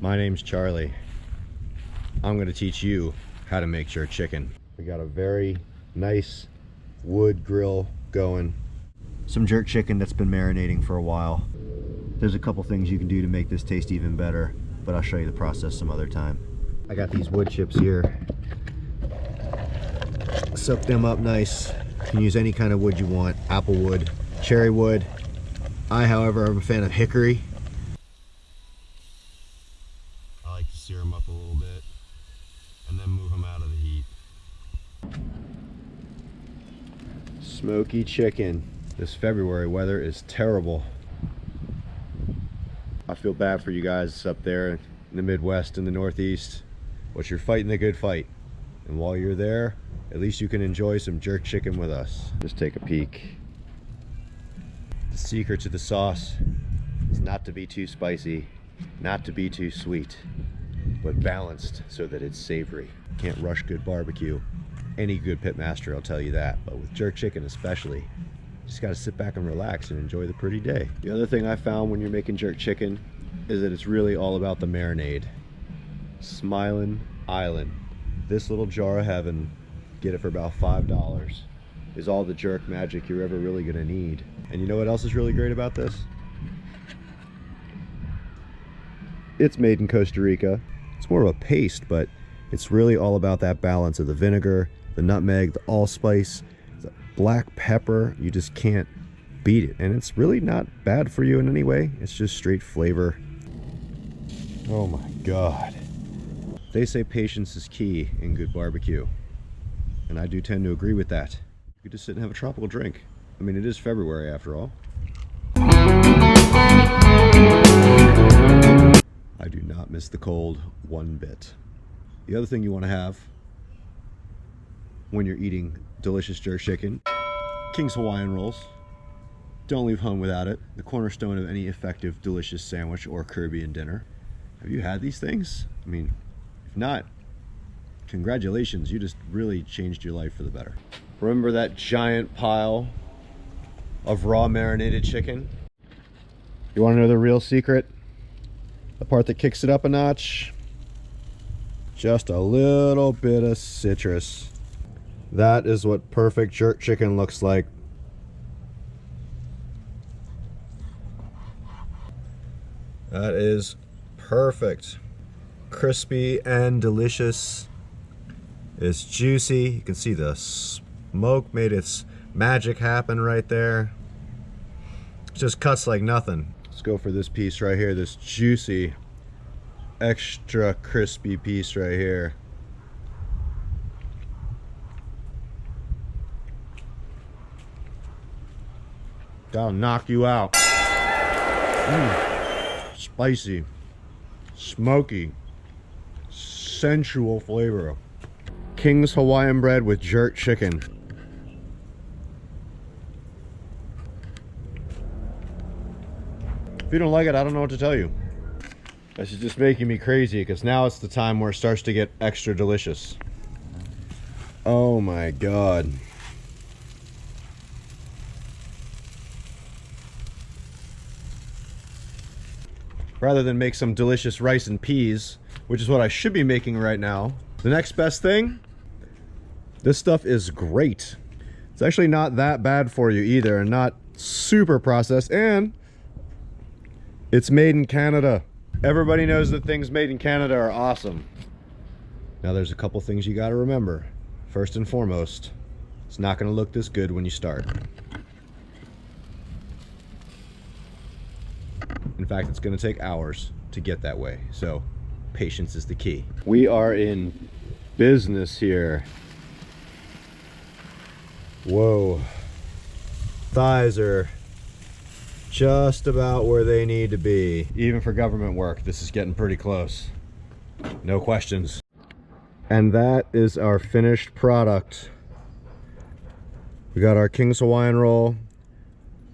My name's Charlie. I'm going to teach you how to make jerk chicken. We got a very nice wood grill going. Some jerk chicken that's been marinating for a while. There's a couple things you can do to make this taste even better, but I'll show you the process some other time. I got these wood chips here. Soak them up nice. You can use any kind of wood you want. Apple wood, cherry wood. I, however, am a fan of hickory. I like to sear them up a little bit and then move them out of the heat. Smoky chicken. This February weather is terrible. I feel bad for you guys up there in the Midwest and the Northeast, but you're fighting the good fight. And while you're there, at least you can enjoy some jerk chicken with us. Just take a peek. The secret to the sauce is not to be too spicy, not to be too sweet, but balanced so that it's savory. Can't rush good barbecue. Any good pit master will tell you that, but with jerk chicken especially, just gotta sit back and relax and enjoy the pretty day. The other thing I found when you're making jerk chicken is that it's really all about the marinade. Smiling Island. This little jar of heaven, get it for about $5, is all the jerk magic you're ever really gonna need. And you know what else is really great about this? It's made in Costa Rica. It's more of a paste, but it's really all about that balance of the vinegar, the nutmeg, the allspice, the black pepper. You just can't beat it. And it's really not bad for you in any way. It's just straight flavor. Oh my God. They say patience is key in good barbecue. And I do tend to agree with that. You could just sit and have a tropical drink. I mean, it is February after all. I do not miss the cold one bit. The other thing you want to have when you're eating delicious jerk chicken, King's Hawaiian rolls. Don't leave home without it. The cornerstone of any effective delicious sandwich or Caribbean dinner. Have you had these things? I mean, if not, congratulations, you just really changed your life for the better. Remember that giant pile of raw marinated chicken? You want to know the real secret? The part that kicks it up a notch? Just a little bit of citrus. That is what perfect jerk chicken looks like. That is perfect. Crispy and delicious. It's juicy. You can see the smoke made its magic happen right there. It just cuts like nothing. Let's go for this piece right here, this juicy, extra crispy piece right here. That'll knock you out. Spicy, smoky, sensual flavor. King's Hawaiian bread with jerk chicken. If you don't like it, I don't know what to tell you. This is just making me crazy because now it's the time where it starts to get extra delicious. Oh my God. Rather than make some delicious rice and peas, which is what I should be making right now, the next best thing, this stuff is great. It's actually not that bad for you either, and not super processed, and it's made in Canada. Everybody knows that things made in Canada are awesome. Now there's a couple things you gotta remember. First and foremost, it's not gonna look this good when you start. In fact, it's gonna take hours to get that way. So patience is the key. We are in business here. Whoa. Thighs are just about where they need to be. Even for government work, this is getting pretty close. No questions. And that is our finished product. We got our King's Hawaiian roll.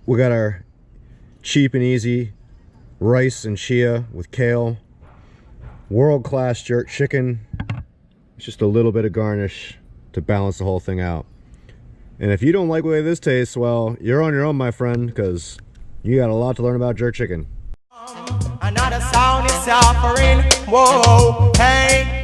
We got our cheap and easy rice and chia with kale. World-class jerk chicken. It's just a little bit of garnish to balance the whole thing out. And if you don't like the way this tastes, well, you're on your own, my friend, because you got a lot to learn about jerk chicken. Another sound is suffering. whoa, hey.